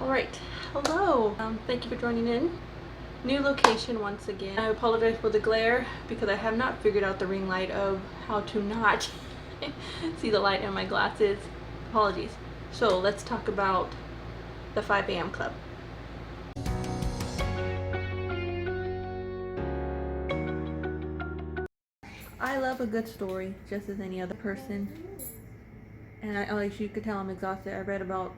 Alright, hello. Thank you for joining in. New location once again. I apologize for the glare because I have not figured out the ring light of how to not see the light in my glasses. Apologies. So let's talk about the 5 a.m. club. I love a good story just as any other person. And as you could tell, I'm exhausted. I read about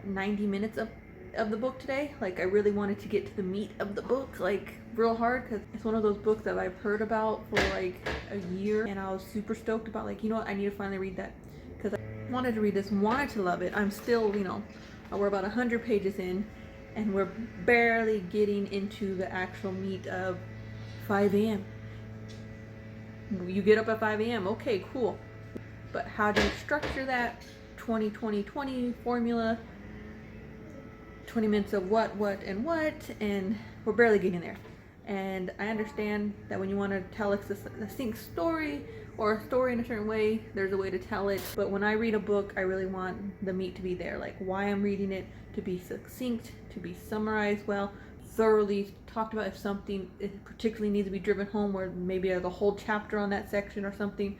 90 minutes of the book today. Like, I really wanted to get to the meat of the book, like, real hard, because it's one of those books that I've heard about for like a year, and I was super stoked about, like, you know what, I need to finally read that, because I wanted to read this, wanted to love it. I'm still, we're about 100 pages in, and we're barely getting into the actual meat of 5 a.m. You get up at 5 a.m. Okay, cool. But how do you structure that 20-20-20 formula? 20 minutes of what, and we're barely getting there. And I understand that when you want to tell a succinct story, or a story in a certain way, there's a way to tell it. But when I read a book, I really want the meat to be there, like why I'm reading it, to be succinct, to be summarized well, thoroughly talked about. If something particularly needs to be driven home, where maybe there's a whole chapter on that section or something.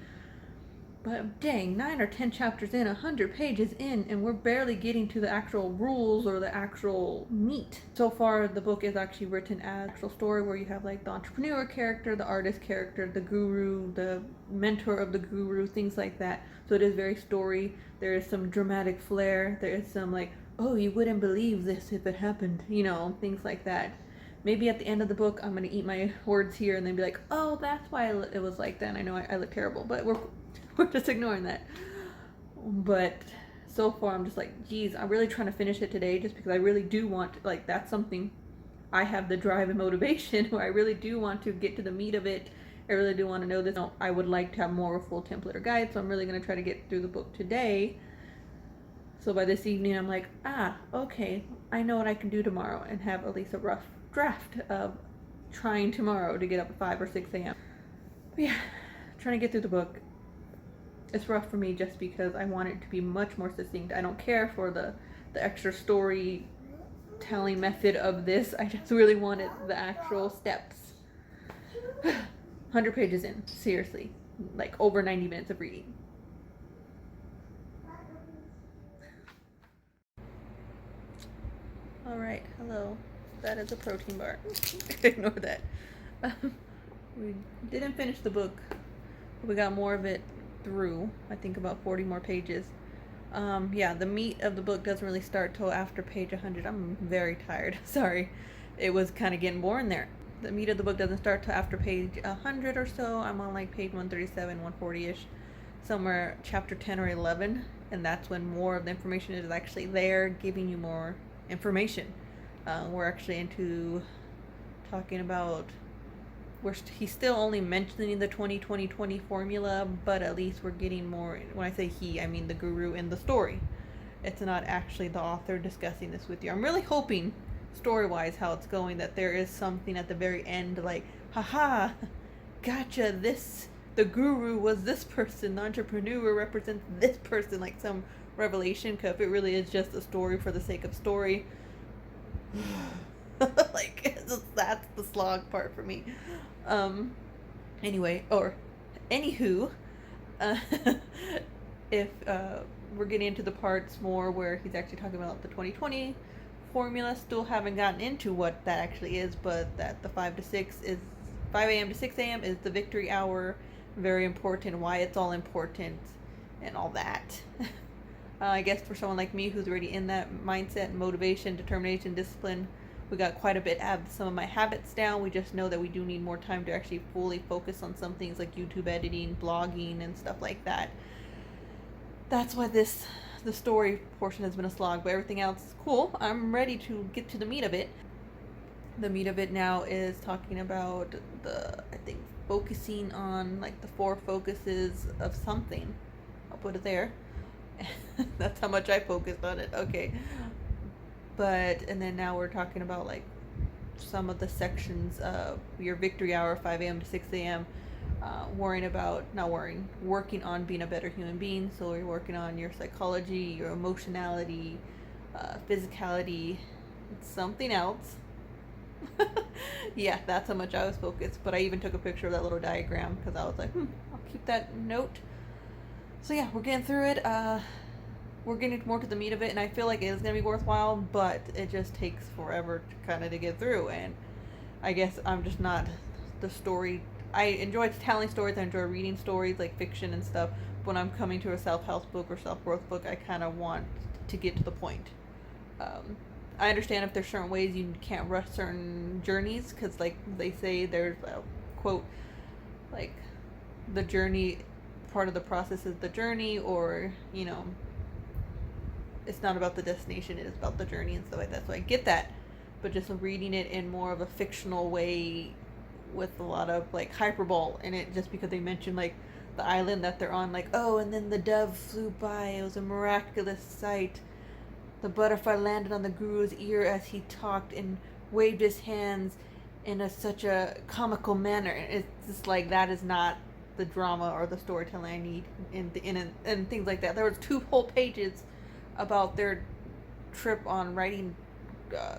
But dang, 9 or 10 chapters in, 100 pages in, and we're barely getting to the actual rules or the actual meat. So far, the book is actually written as an actual story where you have like the entrepreneur character, the artist character, the guru, the mentor of the guru, things like that. So it is very story. There is some dramatic flair. There is some like, oh, you wouldn't believe this if it happened, things like that. Maybe at the end of the book, I'm going to eat my words here and then be like, oh, that's why it was like that. And I know I look terrible, but we're just ignoring that. But so far I'm just like, geez, I'm really trying to finish it today, just because I really do want, like, that's something I have the drive and motivation where I really do want to get to the meat of it. I really do want to know this. I would like to have more of a full template or guide, so I'm really going to try to get through the book today. So by this evening I'm like, okay, I know what I can do tomorrow, and have at least a rough draft of trying tomorrow to get up at 5 or 6 a.m. But yeah, trying to get through the book. It's rough for me just because I want it to be much more succinct. I don't care for the extra story telling method of this. I just really wanted the actual steps. 100 pages in, seriously. Like over 90 minutes of reading. Alright, hello. That is a protein bar. Ignore that. We didn't finish the book, but we got more of it through. I think about 40 more pages. Yeah, the meat of the book doesn't really start till after page 100. I'm very tired. Sorry. It was kind of getting boring there. The meat of the book doesn't start till after page 100 or so. I'm on like page 137, 140-ish. Somewhere chapter 10 or 11. And that's when more of the information is actually there, giving you more information. We're actually into talking about, he's still only mentioning the 20-20-20 formula, but at least we're getting more. When I say he, I mean the guru in the story. It's not actually the author discussing this with you. I'm really hoping, story-wise, how it's going, that there is something at the very end, like, haha, gotcha, the guru was this person, the entrepreneur represents this person, like some revelation. Because if it really is just a story for the sake of story, like, that's the slog part for me. Anywho, if we're getting into the parts more where he's actually talking about the 20-20 formula, still haven't gotten into what that actually is, but that the 5 a.m. to 6 a.m. is the victory hour. Very important, why it's all important, and all that. I guess for someone like me who's already in that mindset, motivation, determination, discipline, we got quite a bit of some of my habits down. We just know that we do need more time to actually fully focus on some things like YouTube editing, blogging, and stuff like that. That's why the story portion has been a slog, but everything else is cool. I'm ready to get to the meat of it. The meat of it now is talking about focusing on like the 4 focuses of something. I'll put it there. That's how much I focused on it. Okay. And then now we're talking about like some of the sections of your victory hour, 5 a.m. to 6 a.m. Working on being a better human being. So you're working on your psychology, your emotionality, physicality, something else. Yeah, that's how much I was focused. But I even took a picture of that little diagram because I was like, I'll keep that note. So yeah, we're getting through it. We're getting more to the meat of it, and I feel like it is going to be worthwhile, but it just takes forever to get through. And I guess I'm just not the story. I enjoy telling stories. I enjoy reading stories like fiction and stuff. When I'm coming to a self-help book or self-growth book, I kind of want to get to the point. I understand if there's certain ways you can't rush certain journeys, because like they say, there's a quote like, the journey, part of the process is the journey, or it's not about the destination, it is about the journey and stuff like that. So I get that, but just reading it in more of a fictional way with a lot of like hyperbole in it, just because they mention like the island that they're on, like, oh, and then the dove flew by, it was a miraculous sight. The butterfly landed on the guru's ear as he talked and waved his hands in such a comical manner. It's just like, that is not the drama or the storytelling I need and things like that. There was 2 whole pages about their trip on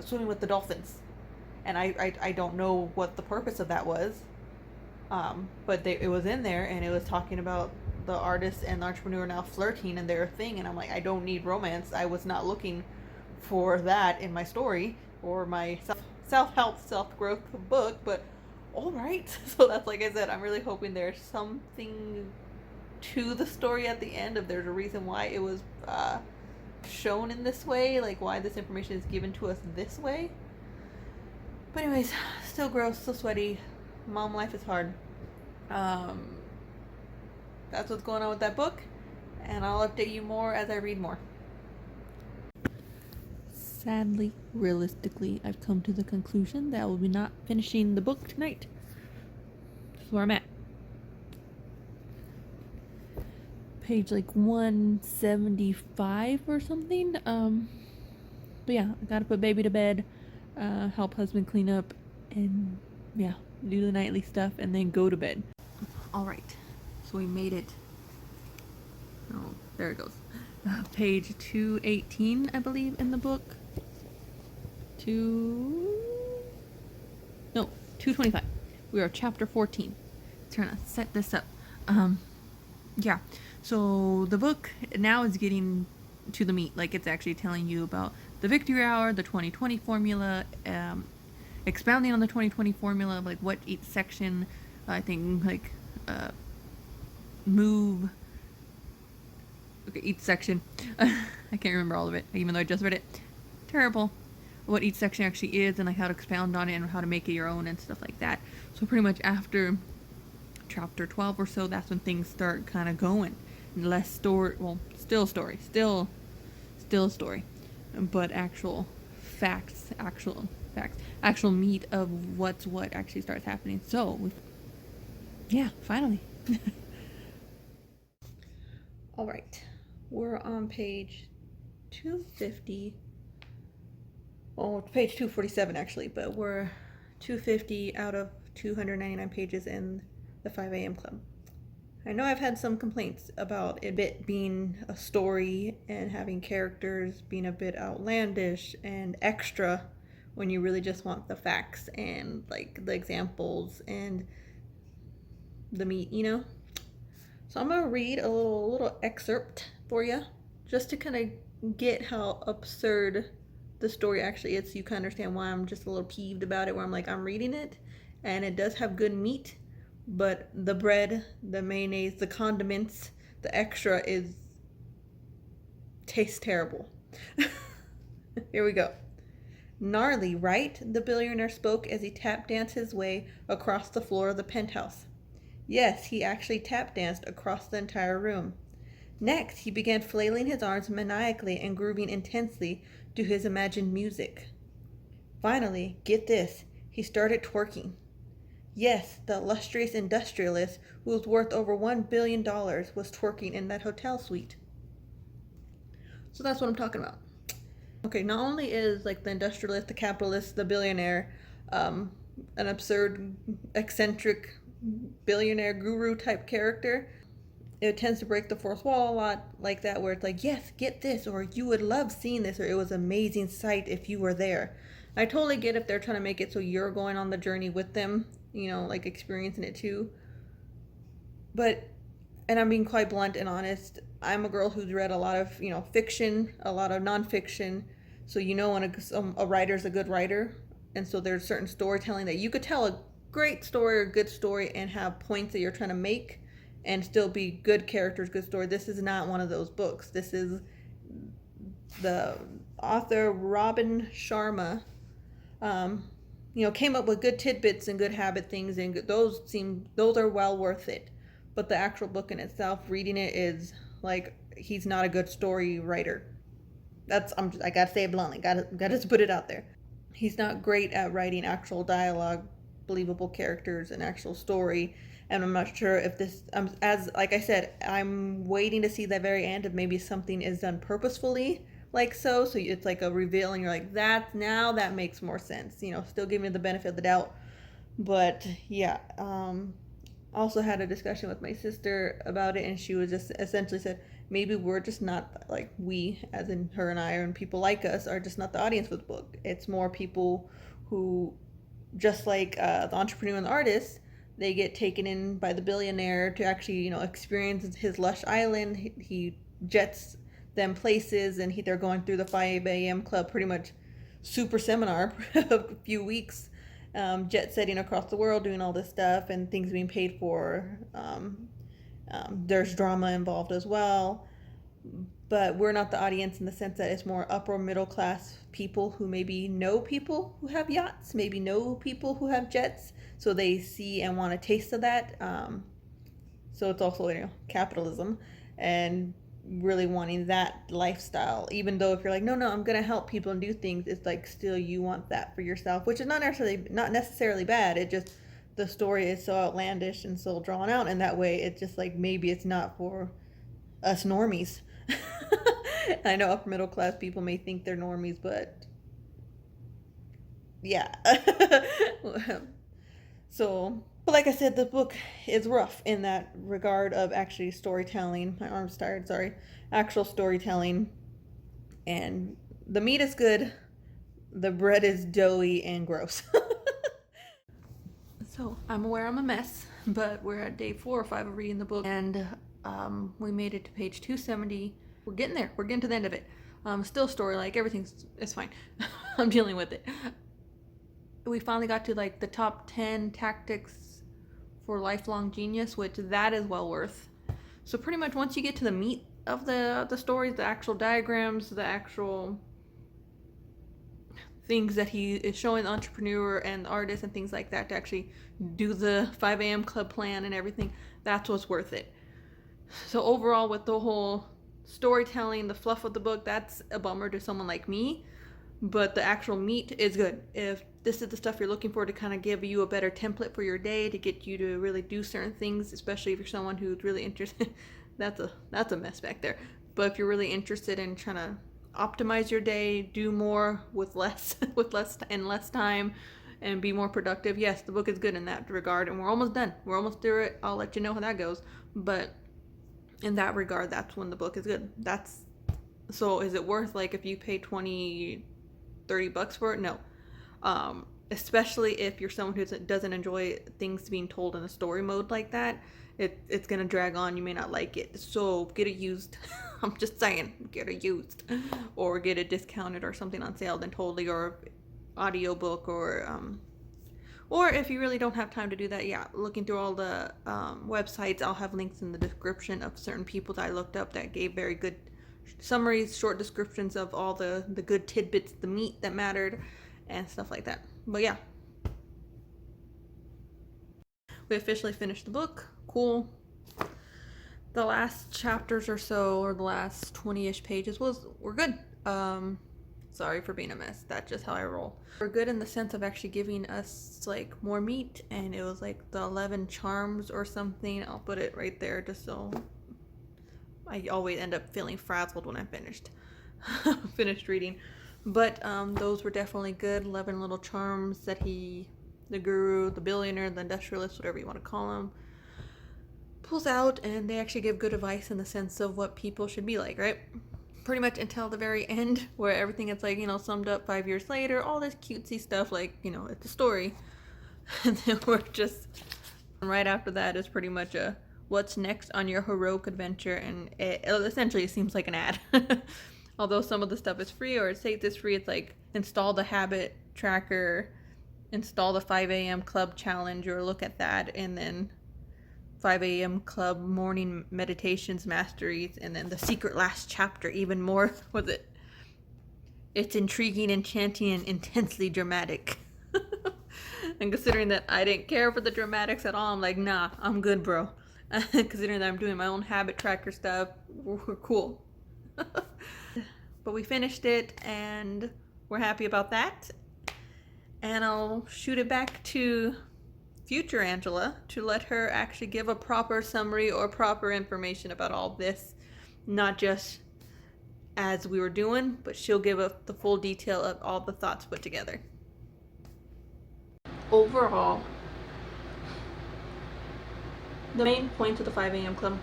swimming with the dolphins, and I don't know what the purpose of that was, but it was in there, and it was talking about the artist and the entrepreneur now flirting and their thing, and I'm like, I don't need romance. I was not looking for that in my story or my self-help, self-growth book, but all right. So that's, like I said, I'm really hoping there's something to the story at the end, if there's a reason why it was shown in this way, like why this information is given to us this way. But anyways, still gross, still sweaty. Mom life is hard. That's what's going on with that book, and I'll update you more as I read more. Sadly, realistically, I've come to the conclusion that I will be not finishing the book tonight. That's where I'm at. Page like 175 or something. But yeah, I gotta put baby to bed, help husband clean up, and yeah, do the nightly stuff, and then go to bed. Alright, so we made it. Oh, there it goes. Page 218, I believe, in the book. 225. We are chapter 14. Trying to set this up. Yeah. So the book now is getting to the meat. Like, it's actually telling you about the victory hour, the 2020 formula, expounding on the 2020 formula of like what each section, I think, like move. Okay, each section. I can't remember all of it, even though I just read it. Terrible. What each section actually is, and like how to expound on it and how to make it your own and stuff like that. So pretty much after chapter 12 or so, that's when things start kind of going. Less story, well, still story, still story, but actual meat of what actually starts happening. So, yeah, finally. All right, we're on page 250. Oh, page 247 actually, but we're 250 out of 299 pages in the 5 a.m. club. I know I've had some complaints about it being a story and having characters being a bit outlandish and extra when you really just want the facts and like the examples and the meat, So I'm gonna read a little excerpt for you, just to kind of get how absurd the story actually is, so you can understand why I'm just a little peeved about it, where I'm like, I'm reading it and it does have good meat, but the bread, the mayonnaise, the condiments, the extra tastes terrible. Here we go. Gnarly, right? The billionaire spoke as he tap danced his way across the floor of the penthouse. Yes, he actually tap danced across the entire room. Next, he began flailing his arms maniacally and grooving intensely to his imagined music. Finally, get this, he started twerking. Yes, the illustrious industrialist, who was worth over $1 billion, was twerking in that hotel suite. So that's what I'm talking about. Okay, not only is like the industrialist, the capitalist, the billionaire, an absurd, eccentric, billionaire guru type character, it tends to break the fourth wall a lot like that, where it's like, yes, get this, or you would love seeing this, or it was an amazing sight if you were there. I totally get if they're trying to make it so you're going on the journey with them, like experiencing it too. But, and I'm being quite blunt and honest, I'm a girl who's read a lot of, fiction, a lot of nonfiction. So, when a writer's a good writer. And so there's certain storytelling that you could tell a great story or good story and have points that you're trying to make and still be good characters, good story. This is not one of those books. This is the author, Robin Sharma, came up with good tidbits and good habit things, and those are well worth it. But the actual book in itself, reading it is like, he's not a good story writer. I gotta say it bluntly. Gotta put it out there. He's not great at writing actual dialogue, believable characters, and actual story. And I'm not sure if this, as like I said, I'm waiting to see the very end if maybe something is done purposefully, so it's like a reveal, and you're like, that makes more sense. Still giving me the benefit of the doubt. But yeah, also had a discussion with my sister about it, and she was just essentially said, maybe we're just not, like, we, as in her and I, and people like us, are just not the audience for the book. It's more people who, just like the entrepreneur and the artist, they get taken in by the billionaire to actually, experience his lush island. He jets them places, and they're going through the 5 a.m. club, pretty much super seminar, a few weeks, jet setting across the world, doing all this stuff, and things being paid for. There's drama involved as well, but we're not the audience in the sense that it's more upper middle class people who maybe know people who have yachts, maybe know people who have jets, so they see and want a taste of that. So it's also, capitalism, and really wanting that lifestyle, even though if you're like, no, I'm gonna help people and do things, it's like, still you want that for yourself, which is not necessarily bad. It just, the story is so outlandish and so drawn out, and that way it's just like, maybe it's not for us normies. I know upper middle class people may think they're normies, but yeah. But like I said, the book is rough in that regard of actually storytelling. My arm's tired, sorry. Actual storytelling. And the meat is good. The bread is doughy and gross. So I'm aware I'm a mess, but we're at day 4 or 5 of reading the book, and we made it to page 270. We're getting there. We're getting to the end of it. Still story, like it's fine. I'm dealing with it. We finally got to like the top 10 tactics for lifelong genius, which that is well worth. So pretty much once you get to the meat of the stories, the actual diagrams, the actual things that he is showing the entrepreneur and the artist and things like that to actually do the 5 a.m. club plan and everything, that's what's worth it. So overall, with the whole storytelling, the fluff of the book, that's a bummer to someone like me, but the actual meat is good. If this is the stuff you're looking for to kind of give you a better template for your day, to get you to really do certain things, especially if you're someone who's really interested, that's a mess back there. But if you're really interested in trying to optimize your day, do more with less time, and be more productive, yes, the book is good in that regard. And we're almost done. We're almost through it. I'll let you know how that goes. But in that regard, that's when the book is good. So is it worth, like, if you pay $20-$30 for it? No. Especially if you're someone who doesn't enjoy things being told in a story mode like that. It's gonna drag on. You may not like it, so get it used. I'm just saying, get it used, or get it discounted or something on sale, then totally, or audiobook, or if you really don't have time to do that, yeah, looking through all the websites, I'll have links in the description of certain people that I looked up that gave very good summaries, short descriptions of all the good tidbits, the meat that mattered, and stuff like that. But yeah, we officially finished the book. Cool. The last chapters or so, or the last 20-ish pages were good. Sorry for being a mess. That's just how I roll. We're good in the sense of actually giving us like more meat, and it was like the 11 charms or something. I'll put it right there just so I always end up feeling frazzled when I'm finished reading. But those were definitely good. 11 little charms that the guru, the billionaire, the industrialist, whatever you want to call him, pulls out, and they actually give good advice in the sense of what people should be like, right? Pretty much until the very end, where everything is like, summed up 5 years later, all this cutesy stuff, like, it's a story. And then we're just, right after that is pretty much a what's next on your heroic adventure, and it essentially seems like an ad. Although some of the stuff is free, or it says it's free, it's like install the habit tracker, install the 5 a.m. club challenge, or look at that, and then 5 a.m. club morning meditations masteries, and then the secret last chapter, even more. Was it? It's intriguing, enchanting, and intensely dramatic. And considering that I didn't care for the dramatics at all, I'm like, nah, I'm good, bro. Considering that I'm doing my own habit tracker stuff, we're cool. But we finished it, and we're happy about that. And I'll shoot it back to future Angela to let her actually give a proper summary or proper information about all this, not just as we were doing, but she'll give us the full detail of all the thoughts put together. Overall, the main points of the 5 a.m. club,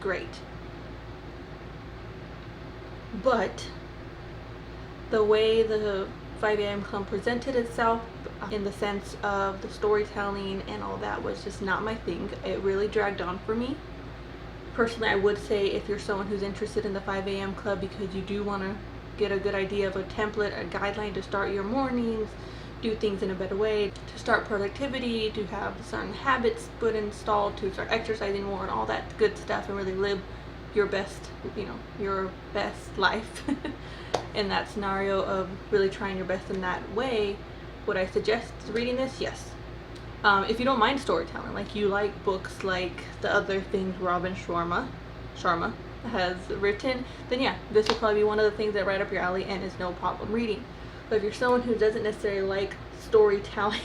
great. But the way the 5 a.m. club presented itself, in the sense of the storytelling and all that, was just not my thing. It really dragged on for me. Personally, I would say if you're someone who's interested in the 5 a.m. club because you do want to get a good idea of a template, a guideline to start your mornings, do things in a better way, to start productivity, to have certain habits put installed, to start exercising more and all that good stuff, and really live your best, your best life in that scenario of really trying your best in that way, would I suggest reading this? Yes. If you don't mind storytelling, like you like books like the other things Robin Sharma has written, then yeah, this will probably be one of the things that right up your alley and is no problem reading. But if you're someone who doesn't necessarily like storytelling,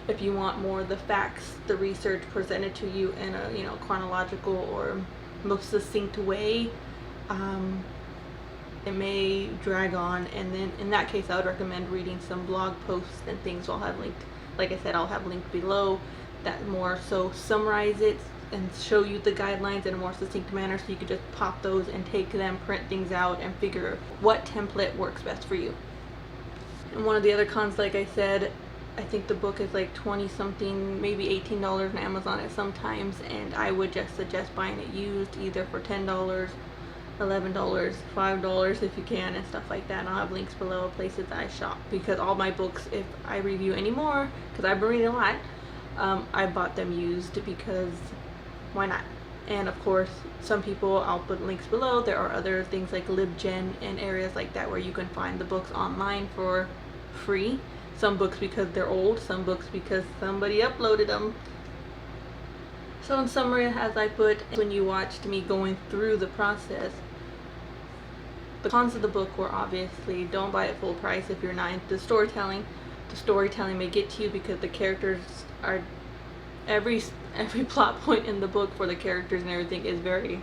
if you want more of the facts, the research presented to you in a chronological or most succinct way, it may drag on, and then in that case I would recommend reading some blog posts and things I'll have linked. Like I said, I'll have linked below that more so summarize it and show you the guidelines in a more succinct manner, so you could just pop those and take them, print things out, and figure what template works best for you. And one of the other cons, like I said, I think the book is like 20 something, maybe $18 on Amazon at sometimes, and I would just suggest buying it used, either for $10, $11, $5 if you can, and stuff like that. And I'll have links below of places that I shop, because all my books, if I review anymore, because I've been reading a lot, I bought them used because why not? And of course, some people, I'll put links below. There are other things like Libgen and areas like that where you can find the books online for free. Some books because they're old, some books because somebody uploaded them. So in summary, as I put, when you watched me going through the process, the cons of the book were obviously don't buy it full price if you're not into storytelling. The storytelling may get to you because the characters are, every plot point in the book for the characters and everything is very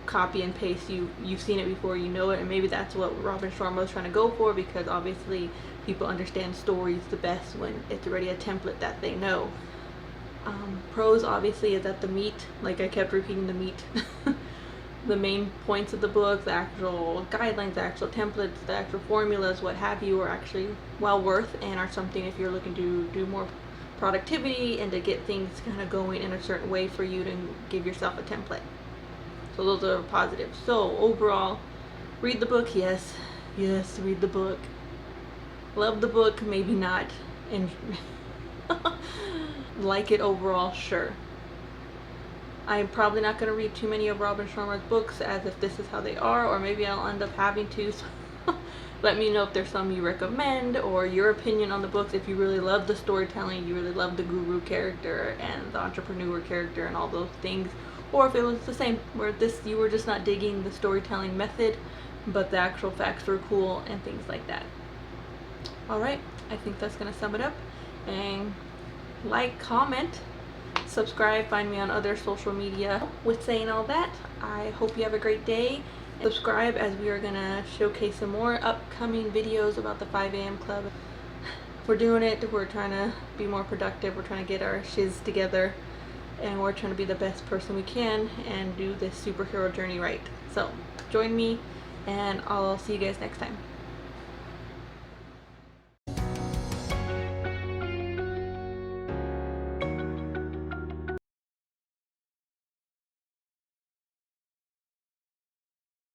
copy and paste. You've seen it before, you know it, and maybe that's what Robin Sharma was trying to go for, because obviously people understand stories the best when it's already a template that they know. Pros obviously is that the meat, like I kept repeating the meat, the main points of the book, the actual guidelines, the actual templates, the actual formulas, what have you, are actually well worth and are something if you're looking to do more productivity and to get things kind of going in a certain way for you to give yourself a template. So those are positives. So overall, read the book, yes, read the book. Love the book, maybe not, and like it overall, sure. I'm probably not going to read too many of Robin Sharma's books as if this is how they are, or maybe I'll end up having to. So let me know if there's some you recommend, or your opinion on the books. If you really love the storytelling, you really love the guru character and the entrepreneur character and all those things, or if it was the same, where you were just not digging the storytelling method, but the actual facts were cool and things like that. Alright, I think that's going to sum it up. And like, comment, subscribe, find me on other social media. With saying all that, I hope you have a great day. Subscribe, as we are going to showcase some more upcoming videos about the 5 a.m. club. We're doing it, we're trying to be more productive, we're trying to get our shiz together, and we're trying to be the best person we can and do this superhero journey right. So join me, and I'll see you guys next time.